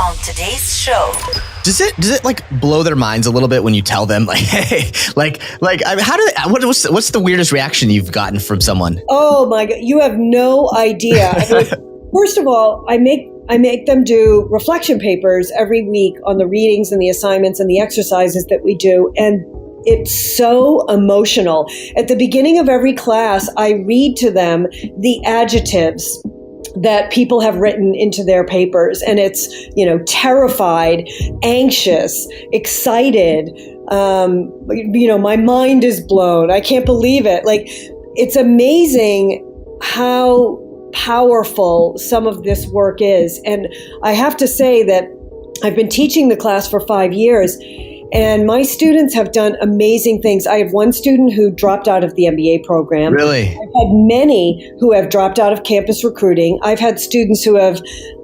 on today's show. Does it like blow their minds a little bit when you tell them like, hey, what's the weirdest reaction you've gotten from someone? Oh my God, you have no idea. I mean, first of all, I make them do reflection papers every week on the readings and the assignments and the exercises that we do. And it's so emotional. At the beginning of every class, I read to them the adjectives that people have written into their papers. And it's, terrified, anxious, excited, my mind is blown. I can't believe it. Like, it's amazing how powerful some of this work is. And I have to say that I've been teaching the class for 5 years, and my students have done amazing things. I have one student who dropped out of the MBA program. Really? I've had many who have dropped out of campus recruiting. I've had students who have,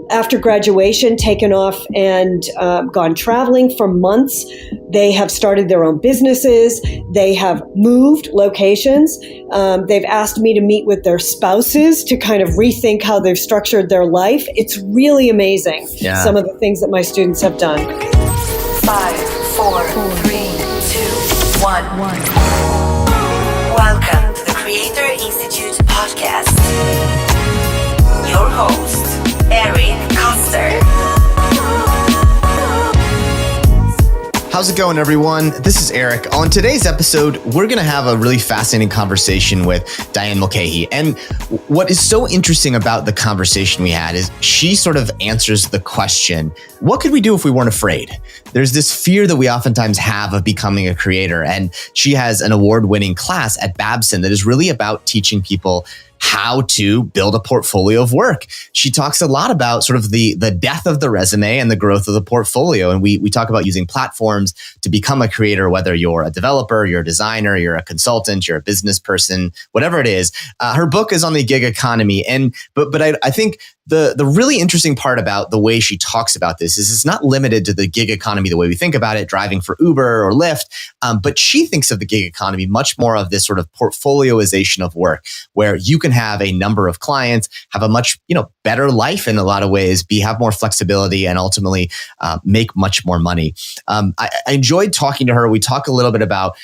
after graduation, taken off and gone traveling for months. They have started their own businesses. They have moved locations. They've asked me to meet with their spouses to kind of rethink how they've structured their life. It's really amazing, some of the things that my students have done. 5, 4, 3, 2, 1. Welcome to the Creator Institute podcast. Your host, Koester. How's it going, everyone? This is Eric. On today's episode, we're going to have a really fascinating conversation with Diane Mulcahy. And what is so interesting about the conversation we had is she sort of answers the question, what could we do if we weren't afraid? There's this fear that we oftentimes have of becoming a creator. And she has an award-winning class at Babson that is really about teaching people how to build a portfolio of work. She talks a lot about sort of the death of the resume and the growth of the portfolio. And we talk about using platforms to become a creator, whether you're a developer, you're a designer, you're a consultant, you're a business person, whatever it is. Her book is on the gig economy. But I think the really interesting part about the way she talks about this is it's not limited to the gig economy the way we think about it, driving for Uber or Lyft. But she thinks of the gig economy much more of this sort of portfolioization of work, where you can have a number of clients, have a much better life in a lot of ways, have more flexibility, and ultimately make much more money. I enjoyed talking to her. We talk a little bit about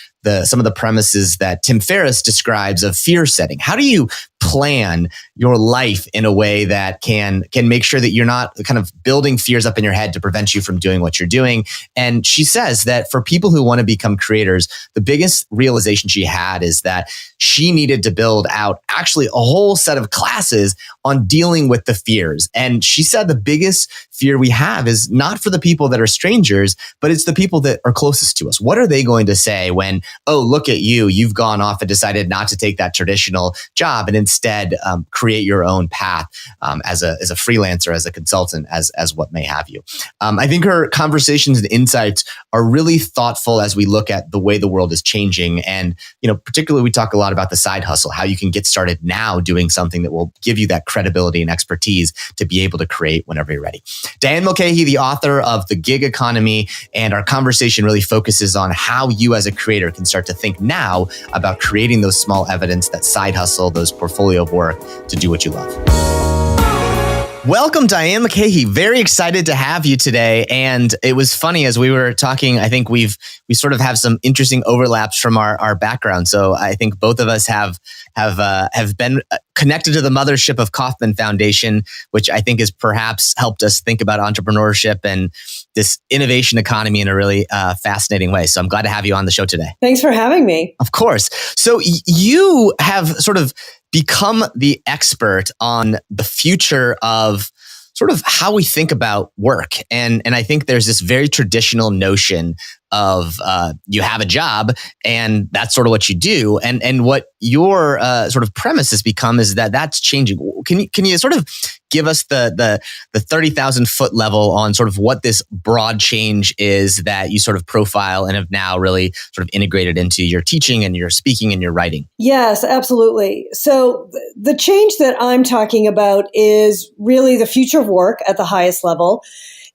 some of the premises that Tim Ferriss describes of fear setting. How do you plan your life in a way that can make sure that you're not kind of building fears up in your head to prevent you from doing what you're doing? And she says that for people who want to become creators, the biggest realization she had is that she needed to build out actually a whole set of classes on dealing with the fears. And she said the biggest fear we have is not for the people that are strangers, but it's the people that are closest to us. What are they going to say when, oh, look at you, you've gone off and decided not to take that traditional job and instead create your own path as a freelancer, as a consultant, as what may have you. I think her conversations and insights are really thoughtful as we look at the way the world is changing. And, particularly we talk a lot about the side hustle, how you can get started now doing something that will give you that credibility and expertise to be able to create whenever you're ready. Diane Mulcahy, the author of The Gig Economy, and our conversation really focuses on how you as a creator can start to think now about creating those small evidence, that side hustle, those portfolio of work to do what you love. Welcome, Diane Mulcahy. Very excited to have you today. And it was funny as we were talking, I think we sort of have some interesting overlaps from our background. So I think both of us have been connected to the mothership of Kauffman Foundation, which I think has perhaps helped us think about entrepreneurship and this innovation economy in a really fascinating way. So I'm glad to have you on the show today. Thanks for having me. Of course. So you have sort of become the expert on the future of sort of how we think about work. And I think there's this very traditional notion of you have a job and that's sort of what you do. And what your sort of premise has become is that that's changing. Can you sort of give us the 30,000 foot level on sort of what this broad change is that you sort of profile and have now really sort of integrated into your teaching and your speaking and your writing? Yes, absolutely. So the change that I'm talking about is really the future of work at the highest level.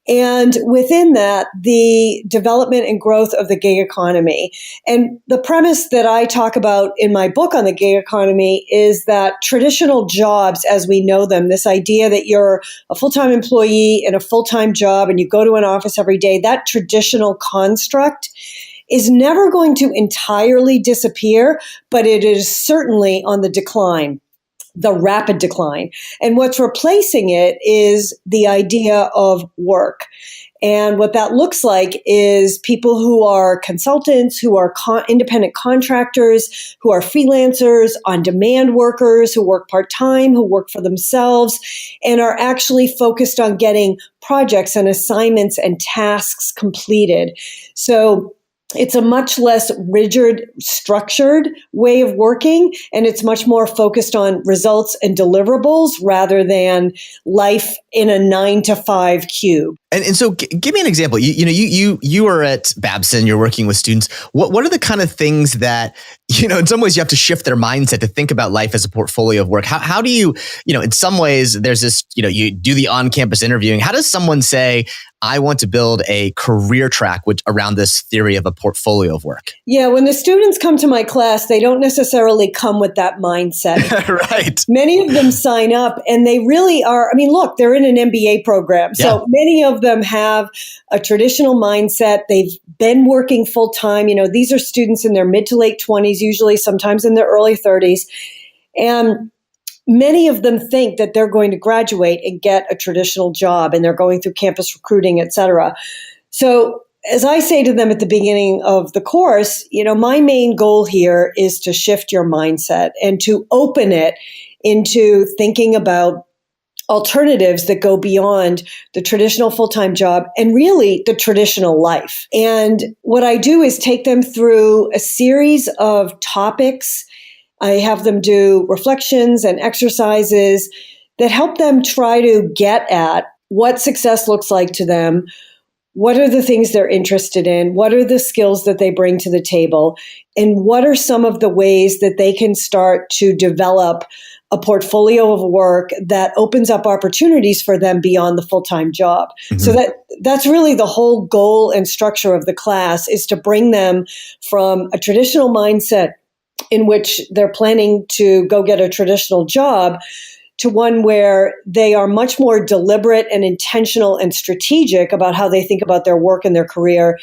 And within that, the development and growth of the gig economy. And the premise that I talk about in my book on the gig economy is that traditional jobs as we know them, this idea that you're a full-time employee in a full-time job and you go to an office every day, that traditional construct is never going to entirely disappear, but it is certainly on the decline. The rapid decline. And what's replacing it is the idea of work. And what that looks like is people who are consultants, who are independent contractors, who are freelancers, on-demand workers, who work part-time, who work for themselves, and are actually focused on getting projects and assignments and tasks completed. So it's a much less rigid, structured way of working, and it's much more focused on results and deliverables rather than life in a 9-to-5 cube. And so give me an example. You are at Babson, you're working with students. What are the kind of things that, in some ways you have to shift their mindset to think about life as a portfolio of work? How do you, in some ways there's this, you do the on-campus interviewing. How does someone say, I want to build a career track around this theory of a portfolio of work? Yeah, when the students come to my class, they don't necessarily come with that mindset. Right. Many of them sign up and they really are, look, they're in an MBA program. So Yeah. many of them have a traditional mindset. They've been working full time. These are students in their mid to late 20s, usually sometimes in their early 30s. And many of them think that they're going to graduate and get a traditional job, and they're going through campus recruiting, et cetera. So as I say to them at the beginning of the course, my main goal here is to shift your mindset and to open it into thinking about alternatives that go beyond the traditional full-time job and really the traditional life. And what I do is take them through a series of topics. I have them do reflections and exercises that help them try to get at what success looks like to them. What are the things they're interested in? What are the skills that they bring to the table? And what are some of the ways that they can start to develop a portfolio of work that opens up opportunities for them beyond the full-time job? Mm-hmm. So that's really the whole goal and structure of the class, is to bring them from a traditional mindset in which they're planning to go get a traditional job to one where they are much more deliberate and intentional and strategic about how they think about their work and their career,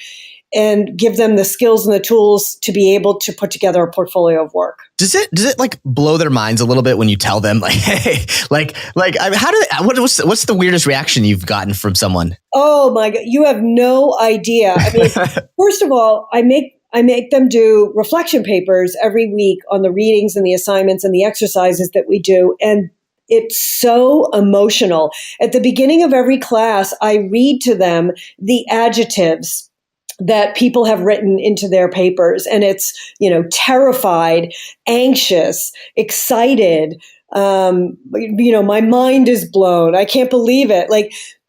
and give them the skills and the tools to be able to put together a portfolio of work. Does it like blow their minds a little bit when you tell them hey, what's the weirdest reaction you've gotten from someone? Oh my God, you have no idea. First of all, I make them do reflection papers every week on the readings and the assignments and the exercises that we do. And it's so emotional. At the beginning of every class, I read to them the adjectives that people have written into their papers. And it's, terrified, anxious, excited, my mind is blown. I can't believe it.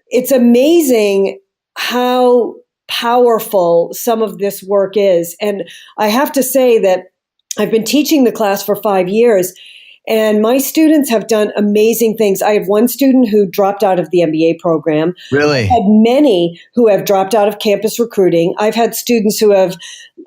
It's amazing how powerful some of this work is. And I have to say that I've been teaching the class for 5 years, and my students have done amazing things. I have one student who dropped out of the MBA program. Really? I've had many who have dropped out of campus recruiting. I've had students who have,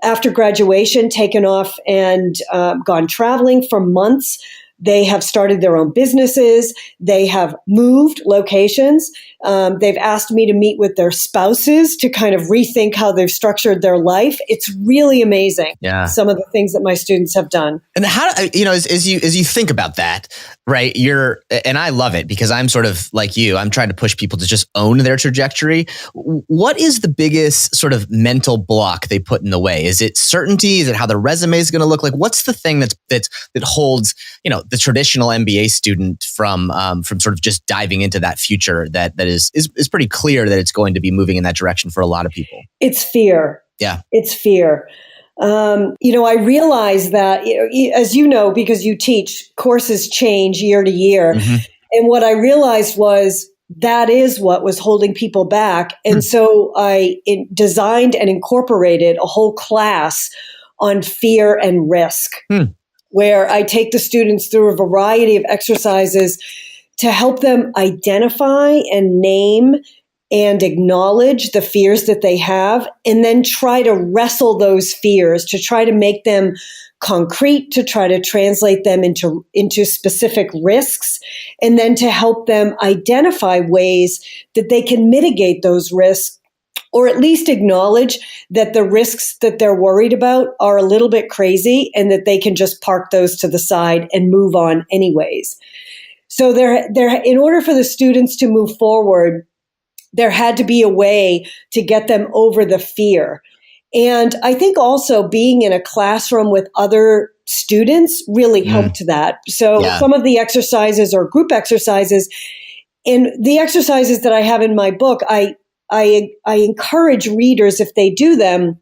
after graduation, taken off and gone traveling for months. They have started their own businesses. They have moved locations. They've asked me to meet with their spouses to kind of rethink how they've structured their life. It's really amazing. Yeah. Some of the things that my students have done. And how, as you think about that, right? And I love it because I'm sort of like you. I'm trying to push people to just own their trajectory. What is the biggest sort of mental block they put in the way? Is it certainty? Is it how the resume is going to look like? What's the thing that holds, the traditional MBA student from sort of just diving into that future that is pretty clear that it's going to be moving in that direction for a lot of people? It's fear. Yeah. It's fear. I realize that, as you know, because you teach, courses change year to year. Mm-hmm. And what I realized was that is what was holding people back. And so I designed and incorporated a whole class on fear and risk, where I take the students through a variety of exercises to help them identify and name and acknowledge the fears that they have, and then try to wrestle those fears, to try to make them concrete, to try to translate them into specific risks, and then to help them identify ways that they can mitigate those risks, or at least acknowledge that the risks that they're worried about are a little bit crazy and that they can just park those to the side and move on anyways. So in order for the students to move forward, there had to be a way to get them over the fear. And I think also being in a classroom with other students really helped that. So some of the exercises or group exercises, and the exercises that I have in my book, I encourage readers, if they do them,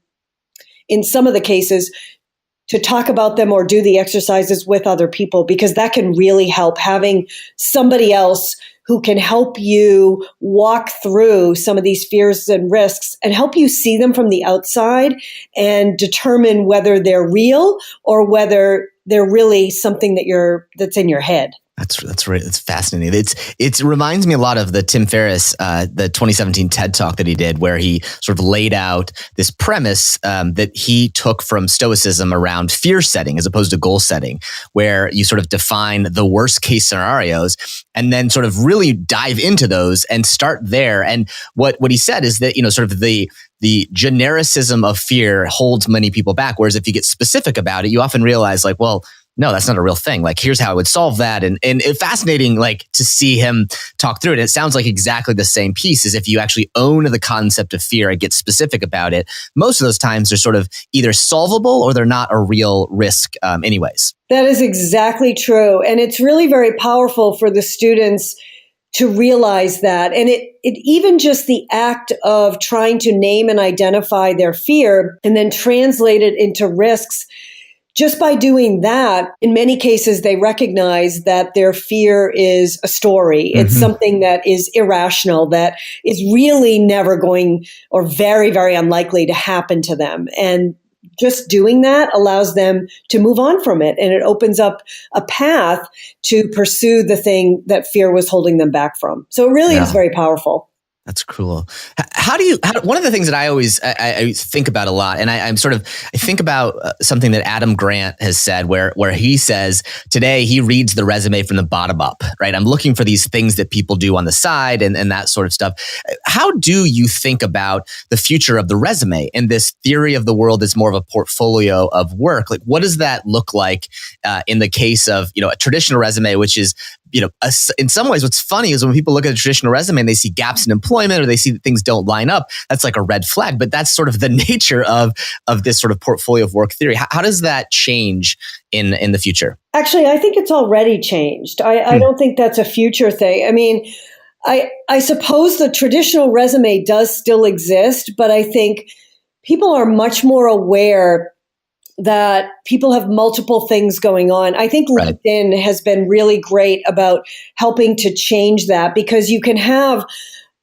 in some of the cases, to talk about them or do the exercises with other people, because that can really help, having somebody else who can help you walk through some of these fears and risks and help you see them from the outside and determine whether they're real or whether they're really something that's in your head. That's right. It's fascinating. It reminds me a lot of the Tim Ferriss, the 2017 TED Talk that he did, where he sort of laid out this premise that he took from Stoicism around fear setting as opposed to goal setting, where you sort of define the worst case scenarios and then sort of really dive into those and start there. And what he said is that, sort of the genericism of fear holds many people back. Whereas if you get specific about it, you often realize like, well, no, that's not a real thing. Like, here's how I would solve that. And it's fascinating, like, to see him talk through it. It sounds like exactly the same piece as if you actually own the concept of fear and get specific about it. Most of those times they're sort of either solvable or they're not a real risk anyways. That is exactly true. And it's really very powerful for the students to realize that. And it even just the act of trying to name and identify their fear and then translate it into risks. Just by doing that, in many cases, they recognize that their fear is a story. It's something that is irrational, that is really never going or very, very unlikely to happen to them. And just doing that allows them to move on from it. And it opens up a path to pursue the thing that fear was holding them back from. So it really is very powerful. That's cool. One of the things that I always I think about a lot, and I think about something that Adam Grant has said, where he says today he reads the resume from the bottom up, right? I'm looking for these things that people do on the side and that sort of stuff. How do you think about the future of the resume and this theory of the world as more of a portfolio of work? Like, what does that look like in the case of, a traditional resume, which is, in some ways, what's funny is when people look at a traditional resume and they see gaps in employment or they see that things don't line up, that's like a red flag. But that's sort of the nature of this sort of portfolio of work theory. How does that change in the future? Actually, I think it's already changed. I don't think that's a future thing. I mean, I suppose the traditional resume does still exist, but I think people are much more aware that people have multiple things going on. I think LinkedIn has been really great about helping to change that, because you can have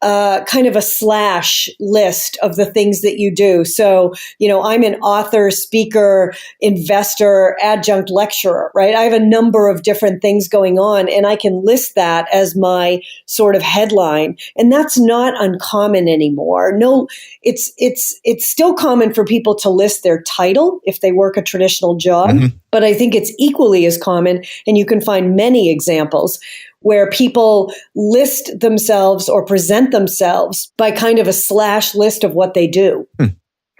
kind of a slash list of the things that you do. So, I'm an author, speaker, investor, adjunct lecturer, right? I have a number of different things going on, and I can list that as my sort of headline. And that's not uncommon anymore. No, it's still common for people to list their title if they work a traditional job, but I think it's equally as common, and you can find many examples where people list themselves or present themselves by kind of a slash list of what they do.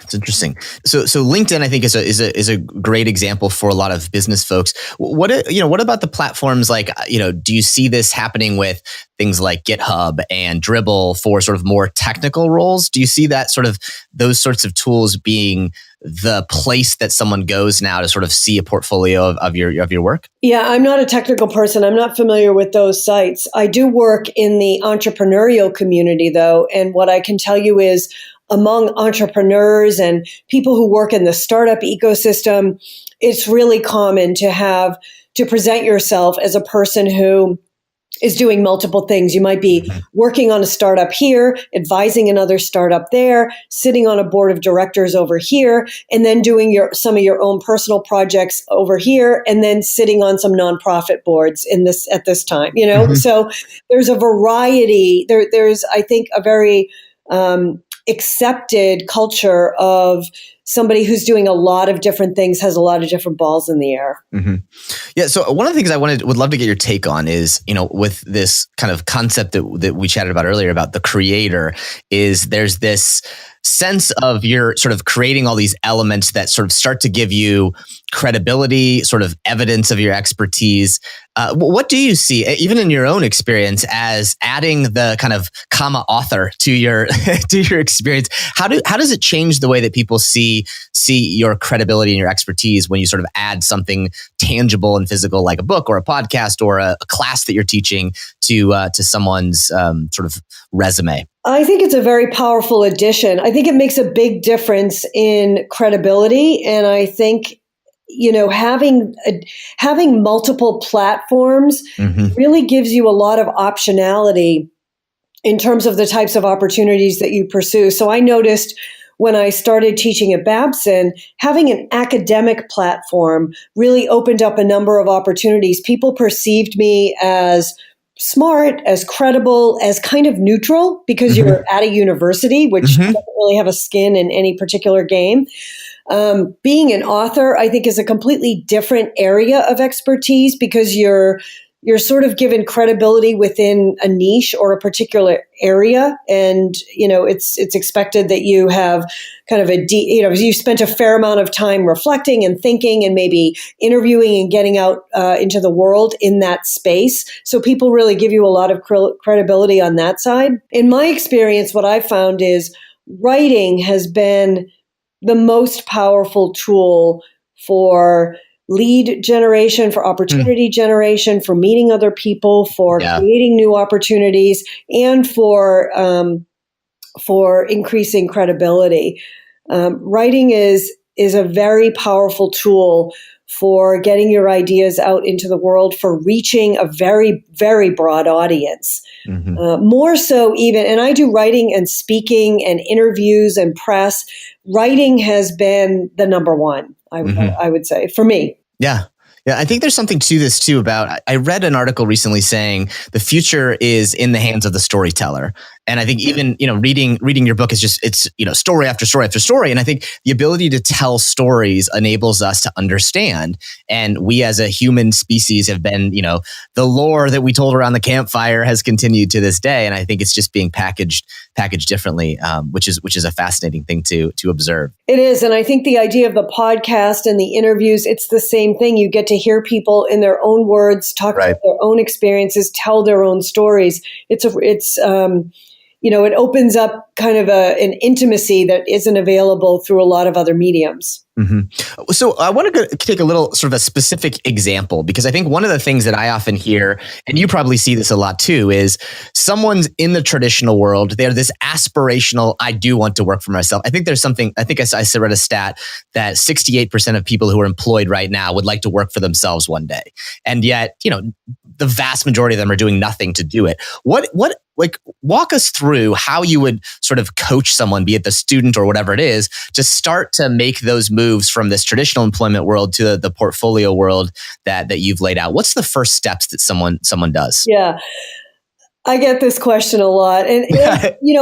That's interesting. So LinkedIn, I think, is a great example for a lot of business folks. What about the platforms like, do you see this happening with things like GitHub and Dribbble for sort of more technical roles? Do you see that those sorts of tools being the place that someone goes now to sort of see a portfolio of your work? Yeah, I'm not a technical person. I'm not familiar with those sites. I do work in the entrepreneurial community, though. And what I can tell you is, among entrepreneurs and people who work in the startup is doing multiple things. You might be working on a startup here, advising another startup there, sitting on a board of directors over here, and then doing some of your own personal projects over here, and then sitting on some nonprofit boards at this time. So there's a variety. There's, I think, a very accepted culture of somebody who's doing a lot of different things, has a lot of different balls in the air. Mm-hmm. Yeah. So one of the things I would love to get your take on is, with this kind of concept that we chatted about earlier about the creator, is there's this sense of you're sort of creating all these elements that sort of start to give you credibility, sort of evidence of your expertise. What do you see, even in your own experience, as adding the kind of comma author to your to your experience? How does it change the way that people see your credibility and your expertise when you sort of add something tangible and physical like a book or a podcast or a class that you're teaching to someone's sort of resume? I think it's a very powerful addition. I think it makes a big difference in credibility, and I think having multiple platforms really gives you a lot of optionality in terms of the types of opportunities that you pursue. So I noticed when I started teaching at Babson, having an academic platform really opened up a number of opportunities. People perceived me as smart, as credible, as kind of neutral because you're at a university, which doesn't really have a skin in any particular game. Being an author, I think, is a completely different area of expertise because you're sort of given credibility within a niche or a particular area, and it's expected that you have kind of you spent a fair amount of time reflecting and thinking and maybe interviewing and getting out into the world in that space. So people really give you a lot of credibility on that side. In my experience, what I've found is writing has been the most powerful tool for lead generation, for opportunity generation, for meeting other people, for creating new opportunities, and for increasing credibility. Writing is a very powerful tool for getting your ideas out into the world, for reaching a very, very broad audience. More so even, and I do writing and speaking and interviews and press. Writing has been the number one, I would say, for me. Yeah. Yeah, I think there's something to this too about, I read an article recently saying the future is in the hands of the storyteller. And I think even, reading your book is just, it's, story after story after story. And I think the ability to tell stories enables us to understand. And we as a human species have been, the lore that we told around the campfire has continued to this day. And I think it's just being packaged differently, which is a fascinating thing to observe. It is. And I think the idea of the podcast and the interviews, it's the same thing. You get to hear people in their own words, talk about their own experiences, tell their own stories. It opens up kind of an intimacy that isn't available through a lot of other mediums. So I want to take a little sort of a specific example, because I think one of the things that I often hear, and you probably see this a lot too, is someone's in the traditional world. They're this aspirational, I do want to work for myself. I think there's something, I read a stat that 68% of people who are employed right now would like to work for themselves one day. And yet, the vast majority of them are doing nothing to do it. Walk us through how you would sort of coach someone, be it the student or whatever it is, to start to make those moves from this traditional employment world to the portfolio world that you've laid out. What's the first steps that someone does? Yeah. I get this question a lot. And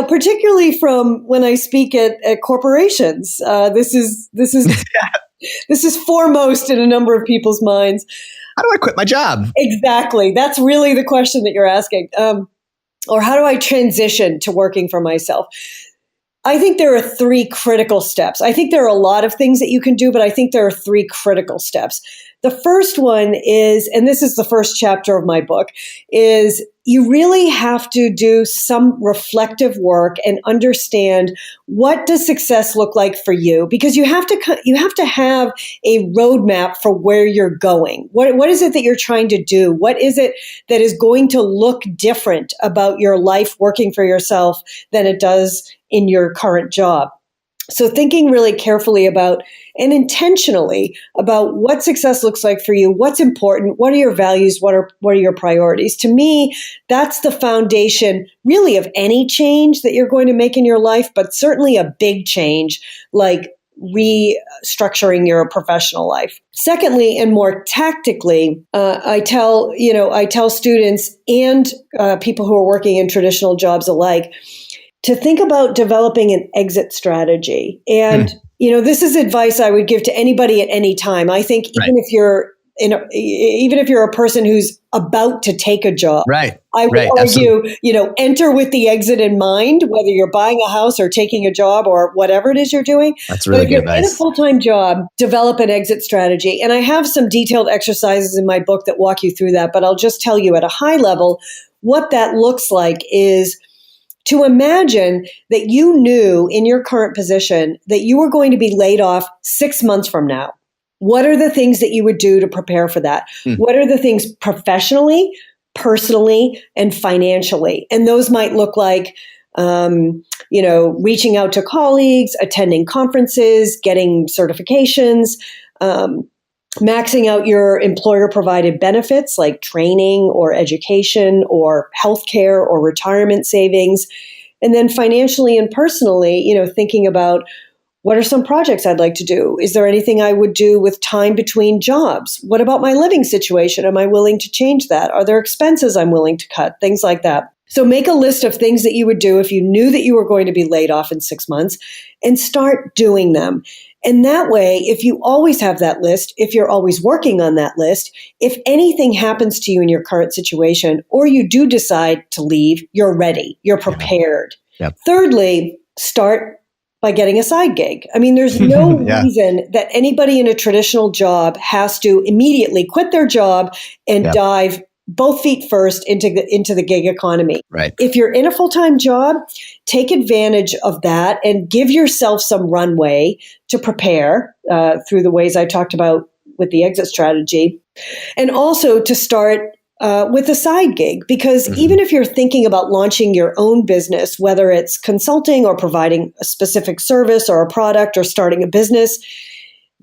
particularly from when I speak at corporations, this is this is foremost in a number of people's minds. How do I quit my job? Exactly. That's really the question that you're asking. Or how do I transition to working for myself? I think there are 3 critical steps. I think there are a lot of things that you can do, but I think there are 3 critical steps. The first one is, and this is the first chapter of my book, is you really have to do some reflective work and understand, what does success look like for you? Because you have to have a roadmap for where you're going. What is it that you're trying to do? What is it that is going to look different about your life working for yourself than it does in your current job? So thinking really carefully about and intentionally about what success looks like for you, what's important, what are your values, what are your priorities. To me, that's the foundation really of any change that you're going to make in your life, but certainly a big change like restructuring your professional life. Secondly, and more tactically, I tell students and people who are working in traditional jobs alike to think about developing an exit strategy. And this is advice I would give to anybody at any time. I think even if you're a person who's about to take a job, I would argue, enter with the exit in mind, whether you're buying a house or taking a job or whatever it is you're doing. That's really good advice. But if you're in a full-time job, develop an exit strategy. And I have some detailed exercises in my book that walk you through that, but I'll just tell you at a high level, what that looks like is to imagine that you knew in your current position that you were going to be laid off 6 months from now. What are the things that you would do to prepare for that? What are the things professionally, personally, and financially? And those might look like, reaching out to colleagues, attending conferences, getting certifications, maxing out your employer-provided benefits like training or education or healthcare or retirement savings. And then financially and personally, thinking about, what are some projects I'd like to do? Is there anything I would do with time between jobs? What about my living situation? Am I willing to change that? Are there expenses I'm willing to cut? Things like that. So make a list of things that you would do if you knew that you were going to be laid off in 6 months and start doing them. And that way, if you always have that list, if you're always working on that list, if anything happens to you in your current situation, or you do decide to leave, you're ready, you're prepared. Yep. Thirdly, start by getting a side gig. I mean, there's no reason that anybody in a traditional job has to immediately quit their job and dive both feet first into the gig economy. Right. If you're in a full-time job, take advantage of that and give yourself some runway to prepare through the ways I talked about with the exit strategy, and also to start with a side gig, because even if you're thinking about launching your own business, whether it's consulting or providing a specific service or a product or starting a business,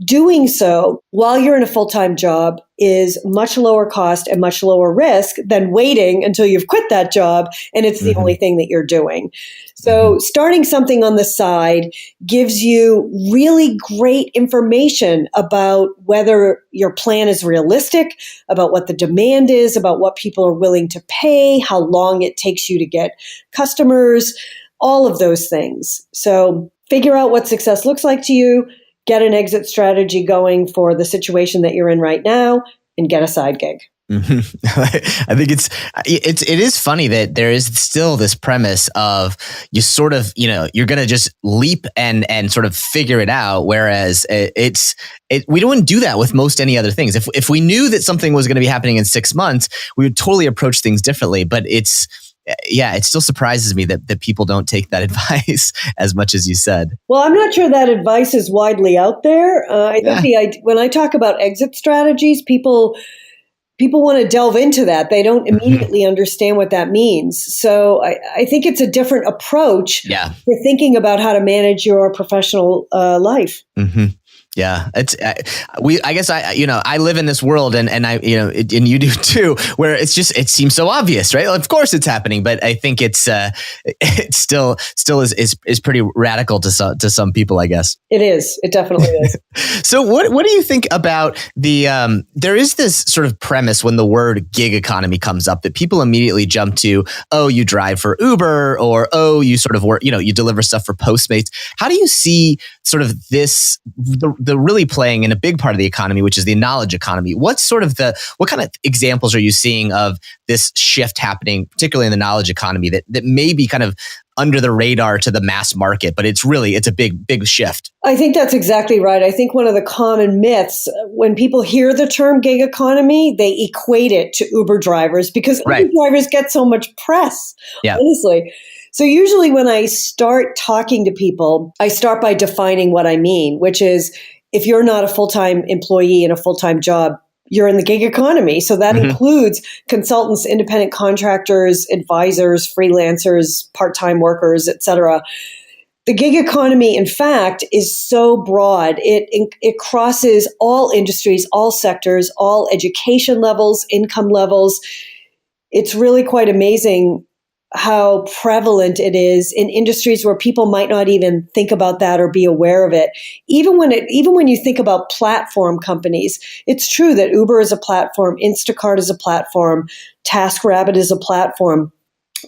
doing so while you're in a full-time job is much lower cost and much lower risk than waiting until you've quit that job and it's the only thing that you're doing. So starting something on the side gives you really great information about whether your plan is realistic, about what the demand is, about what people are willing to pay, how long it takes you to get customers, all of those things. So figure out what success looks like to you, get an exit strategy going for the situation that you're in right now, and get a side gig. I think it is funny that there is still this premise of you sort of, you're going to just leap and sort of figure it out. Whereas we don't do that with most any other things. If we knew that something was going to be happening in 6 months, we would totally approach things differently. But it still surprises me that people don't take that advice as much as you said. Well, I'm not sure that advice is widely out there. I think when I talk about exit strategies, people want to delve into that. They don't immediately understand what that means. So I think it's a different approach for thinking about how to manage your professional life. Yeah, I guess I live in this world and I, and you do too, where it seems so obvious, right? Of course it's happening, but I think it still is pretty radical to some people, I guess. It is. It definitely is. So what do you think about there is this sort of premise when the word gig economy comes up that people immediately jump to, oh, you drive for Uber, or, oh, you sort of work, you deliver stuff for Postmates. How do you see sort of this, the really playing in a big part of the economy, which is the knowledge economy? What kind of examples are you seeing of this shift happening, particularly in the knowledge economy that may be kind of under the radar to the mass market, but it's a big shift? I think that's exactly right. I think one of the common myths, when people hear the term gig economy, they equate it to Uber drivers because Uber drivers get so much press, honestly. So usually when I start talking to people, I start by defining what I mean, which is if you're not a full-time employee in a full-time job, you're in the gig economy. So that includes consultants, independent contractors, advisors, freelancers, part-time workers, et cetera. The gig economy, in fact, is so broad. It crosses all industries, all sectors, all education levels, income levels. It's really quite amazing how prevalent it is in industries where people might not even think about that or be aware of it. Even when you think about platform companies, it's true that Uber is a platform, Instacart is a platform, TaskRabbit is a platform.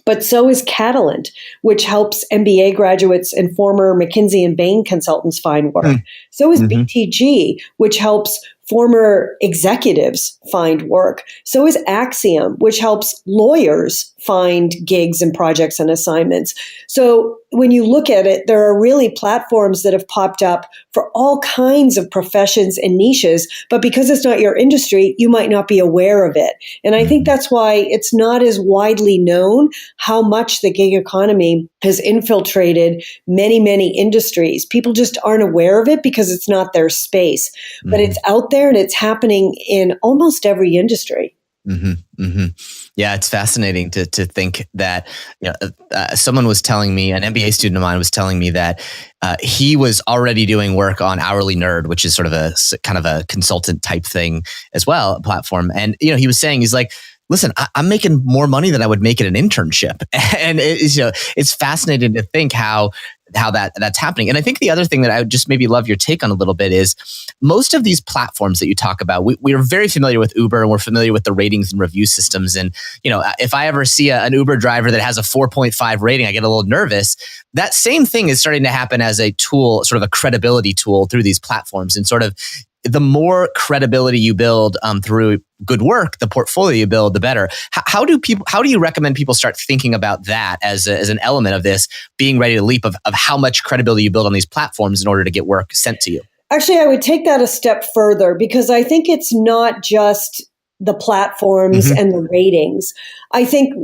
But so is Catalent, which helps MBA graduates and former McKinsey and Bain consultants find work. So is BTG, which helps former executives find work. So is Axiom, which helps lawyers find gigs and projects and assignments. So when you look at it, there are really platforms that have popped up for all kinds of professions and niches, but because it's not your industry, you might not be aware of it. And I think that's why it's not as widely known how much the gig economy has infiltrated many, many industries. People just aren't aware of it because it's not their space, but it's out there and it's happening in almost every industry. Yeah, it's fascinating to think that someone was telling me, an MBA student of mine was telling me that he was already doing work on Hourly Nerd, which is sort of a kind of a consultant type thing as well, a platform. And he was saying, he's like, listen, I'm making more money than I would make at an internship, and it's fascinating to think how that's happening. And I think the other thing that I would just maybe love your take on a little bit is most of these platforms that you talk about, we are very familiar with Uber and we're familiar with the ratings and review systems. And, if I ever see an Uber driver that has a 4.5 rating, I get a little nervous. That same thing is starting to happen as a tool, sort of a credibility tool through these platforms. And sort of the more credibility you build through good work, the portfolio you build, the better. How do you recommend people start thinking about that as an element of this, being ready to leap of how much credibility you build on these platforms in order to get work sent to you? Actually, I would take that a step further because I think it's not just the platforms and the ratings. I think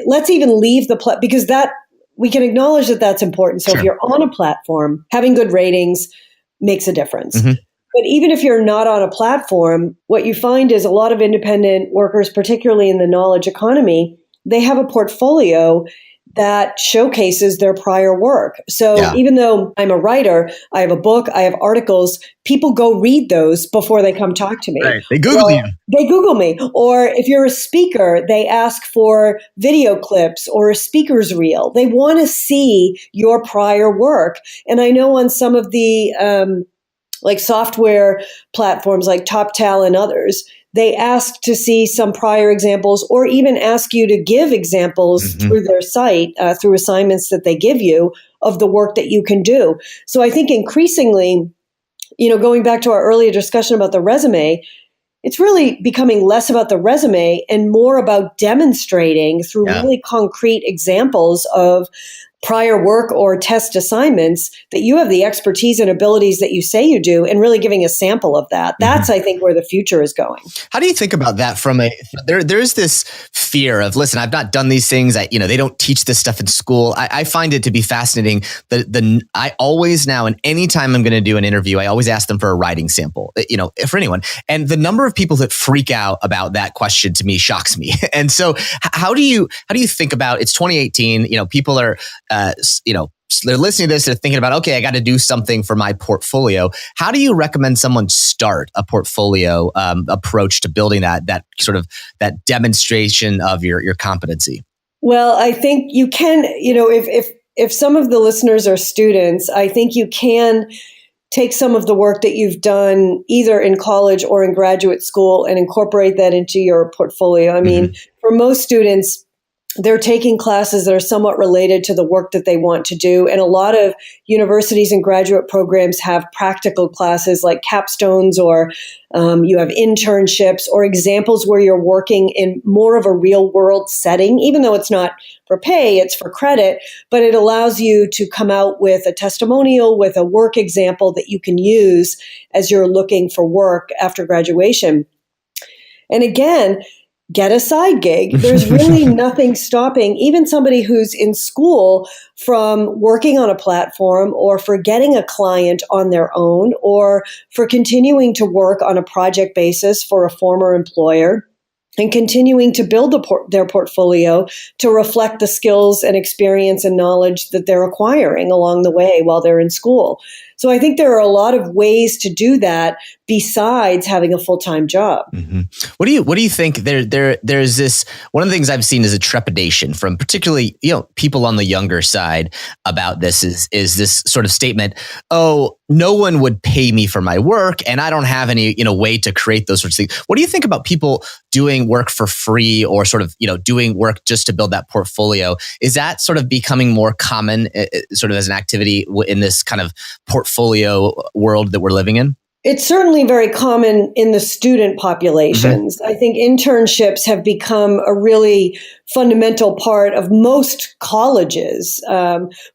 let's even leave because that we can acknowledge that that's important. So if you're on a platform, having good ratings makes a difference. But even if you're not on a platform, what you find is a lot of independent workers, particularly in the knowledge economy, they have a portfolio that showcases their prior work. So even though I'm a writer, I have a book, I have articles, people go read those before they come talk to me. Right. They Google you. They Google me. Or if you're a speaker, they ask for video clips or a speaker's reel. They want to see your prior work. And I know on some of the like software platforms like TopTal and others, they ask to see some prior examples or even ask you to give examples through their site, through assignments that they give you of the work that you can do. So I think increasingly, going back to our earlier discussion about the resume, it's really becoming less about the resume and more about demonstrating through really concrete examples of prior work or test assignments that you have the expertise and abilities that you say you do, and really giving a sample of that. That's, I think, where the future is going. How do you think about that from there's this fear of, listen, I've not done these things. They don't teach this stuff in school. I find it to be fascinating. I always now, and anytime I'm going to do an interview, I always ask them for a writing sample, for anyone. And the number of people that freak out about that question to me shocks me. And so how do you think about, it's 2018, people are, they're listening to this, they're thinking about, okay, I got to do something for my portfolio. How do you recommend someone start a portfolio approach to building that sort of that demonstration of your competency? Well, I think you can, if some of the listeners are students, I think you can take some of the work that you've done either in college or in graduate school and incorporate that into your portfolio. I mean, for most students, they're taking classes that are somewhat related to the work that they want to do. And a lot of universities and graduate programs have practical classes like capstones, or you have internships or examples where you're working in more of a real world setting, even though it's not for pay, it's for credit, but it allows you to come out with a testimonial, with a work example that you can use as you're looking for work after graduation. And again, get a side gig. There's really nothing stopping even somebody who's in school from working on a platform, or for getting a client on their own, or for continuing to work on a project basis for a former employer. and continuing to build their portfolio to reflect the skills and experience and knowledge that they're acquiring along the way while they're in school. So I think there are a lot of ways to do that besides having a full-time job. Mm-hmm. What do you think? There's this, one of the things I've seen is a trepidation from particularly, people on the younger side about this is this sort of statement, oh, no one would pay me for my work and I don't have any, way to create those sorts of things. What do you think about people doing work for free or sort of, doing work just to build that portfolio? Is that sort of becoming more common sort of as an activity in this kind of portfolio world that we're living in? It's certainly very common in the student populations. Mm-hmm. I think internships have become a really fundamental part of most colleges.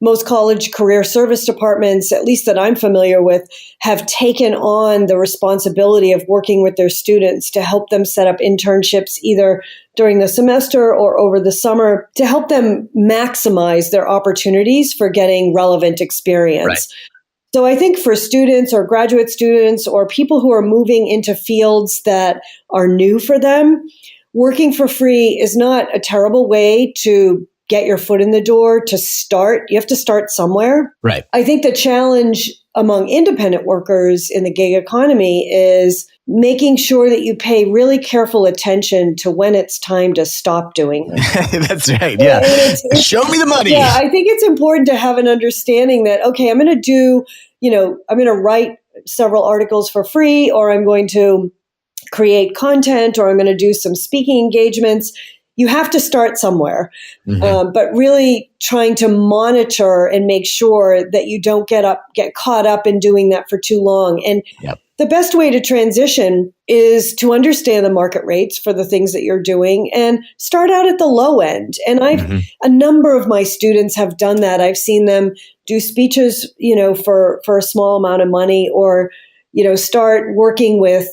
Most college career service departments, at least that I'm familiar with, have taken on the responsibility of working with their students to help them set up internships either during the semester or over the summer to help them maximize their opportunities for getting relevant experience. Right. So I think for students or graduate students or people who are moving into fields that are new for them, working for free is not a terrible way to get your foot in the door, to start. You have to start somewhere. Right. I think the challenge among independent workers in the gig economy is making sure that you pay really careful attention to when it's time to stop doing it. That's right. Yeah. Show me the money. Yeah. I think it's important to have an understanding that, okay, I'm going to write several articles for free, or I'm going to create content, or I'm going to do some speaking engagements. You have to start somewhere, but really trying to monitor and make sure that you don't get caught up in doing that for too long. And the best way to transition is to understand the market rates for the things that you're doing and start out at the low end. And a number of my students have done that. I've seen them do speeches, for a small amount of money, or, start working with,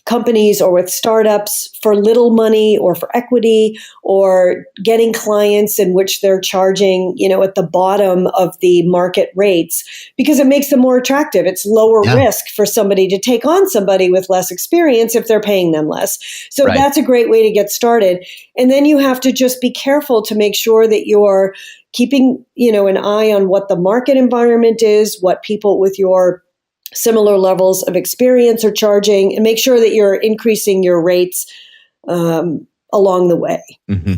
companies or with startups for little money or for equity, or getting clients in which they're charging, at the bottom of the market rates, because it makes them more attractive. It's lower risk for somebody to take on somebody with less experience if they're paying them less. So that's a great way to get started. And then you have to just be careful to make sure that you're keeping, an eye on what the market environment is, what people with your similar levels of experience are charging, and make sure that you're increasing your rates along the way. Mm-hmm.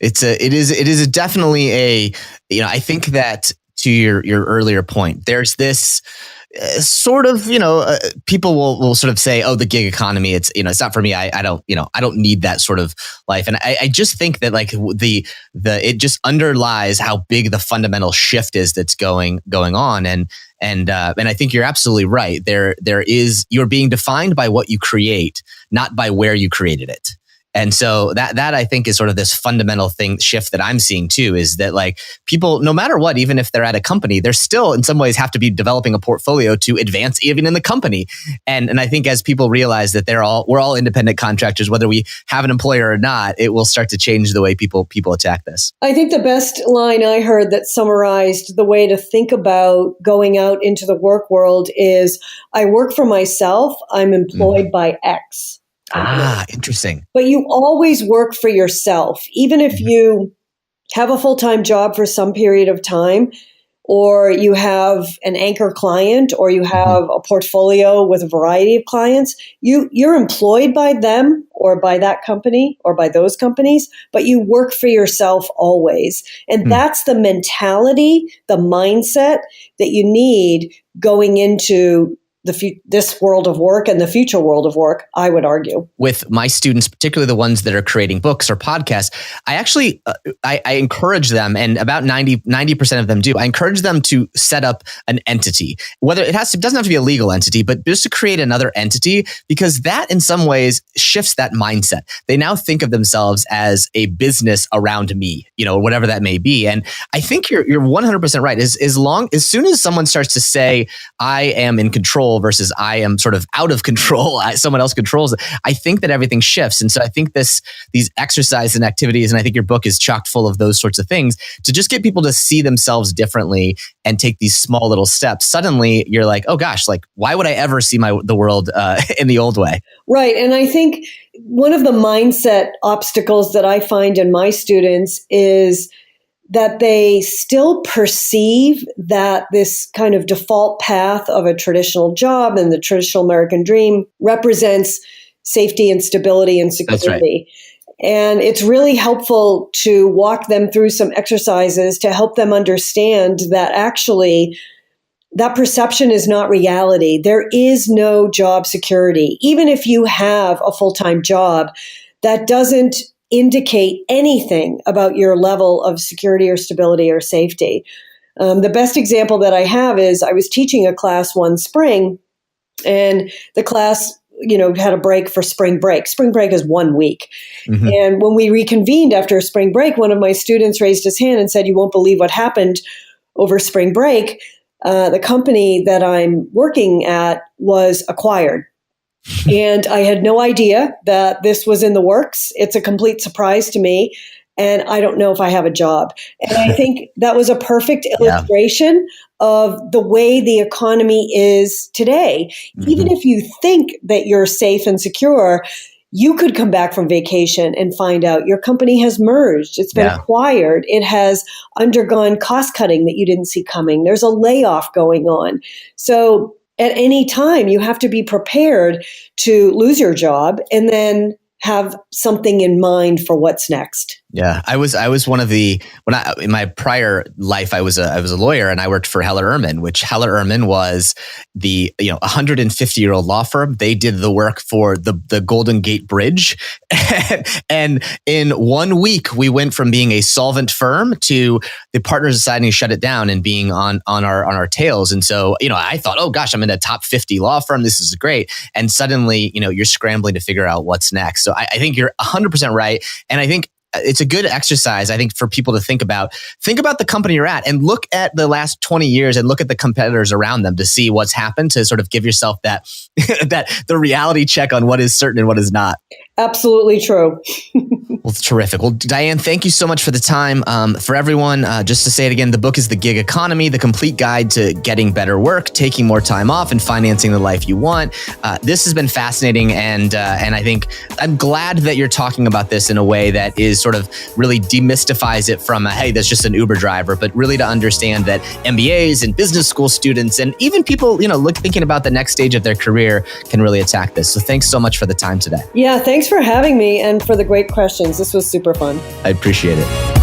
It is definitely I think that to your earlier point, there's this sort of, people will sort of say, oh, the gig economy, it's, it's not for me. I don't need that sort of life. And I just think that like it just underlies how big the fundamental shift is that's going on. And I think you're absolutely right. You're being defined by what you create, not by where you created it. And so that I think is sort of this fundamental shift that I'm seeing too, is that like people, no matter what, even if they're at a company, they're still in some ways have to be developing a portfolio to advance even in the company. And I think as people realize that we're all independent contractors, whether we have an employer or not, it will start to change the way people attack this. I think the best line I heard that summarized the way to think about going out into the work world is, I work for myself, I'm employed by X. Interesting. But you always work for yourself, even if you have a full-time job for some period of time, or you have an anchor client, or you have a portfolio with a variety of clients. You're employed by them or by that company or by those companies, but you work for yourself always. And that's the mentality, the mindset that you need going into this world of work and the future world of work, I would argue. With my students, particularly the ones that are creating books or podcasts, I actually, I encourage them, and about 90% of them do, I encourage them to set up an entity. Whether it doesn't have to be a legal entity, but just to create another entity, because that in some ways shifts that mindset. They now think of themselves as a business around me, whatever that may be. And I think you're 100% right. As soon as someone starts to say, I am in control control versus I am sort of out of control, someone else controls it, I think that everything shifts. And so I think these exercise and activities, and I think your book is chock full of those sorts of things, to just get people to see themselves differently and take these small little steps. Suddenly you're like, oh gosh, like why would I ever see the world in the old way? Right. And I think one of the mindset obstacles that I find in my students is that they still perceive that this kind of default path of a traditional job and the traditional American dream represents safety and stability and security. That's right. And it's really helpful to walk them through some exercises to help them understand that actually that perception is not reality. There is no job security. Even if you have a full-time job, that doesn't indicate anything about your level of security or stability or safety. The best example that I have is I was teaching a class one spring, and the class, had a break for spring break. Spring break is 1 week. Mm-hmm. And when we reconvened after spring break, one of my students raised his hand and said, "You won't believe what happened over spring break. The company that I'm working at was acquired." And I had no idea that this was in the works. It's a complete surprise to me. And I don't know if I have a job. And I think that was a perfect illustration of the way the economy is today. Mm-hmm. Even if you think that you're safe and secure, you could come back from vacation and find out your company has merged. It's been acquired. It has undergone cost cutting that you didn't see coming. There's a layoff going on. So at any time, you have to be prepared to lose your job and then have something in mind for what's next. Yeah, I was one of in my prior life, I was a lawyer, and I worked for Heller Ehrman, which Heller Ehrman was the 150-year-old law firm. They did the work for the Golden Gate Bridge, and in 1 week we went from being a solvent firm to the partners deciding to shut it down and being on our tails. And so I thought, oh gosh, I'm in a top 50 law firm. This is great. And suddenly you're scrambling to figure out what's next. So I think you're 100% right, and I think it's a good exercise, I think, for people to think about the company you're at and look at the last 20 years and look at the competitors around them to see what's happened, to sort of give yourself that the reality check on what is certain and what is not. Absolutely true. Well, terrific. Well, Diane, thank you so much for the time. For everyone, just to say it again, the book is The Gig Economy, the complete guide to getting better work, taking more time off, and financing the life you want. This has been fascinating, and I think I'm glad that you're talking about this in a way that is sort of really demystifies it from hey, that's just an Uber driver, but really to understand that MBAs and business school students and even people, thinking about the next stage of their career can really attack this. So thanks so much for the time today. Yeah, thanks for having me and for the great questions. This was super fun. I appreciate it.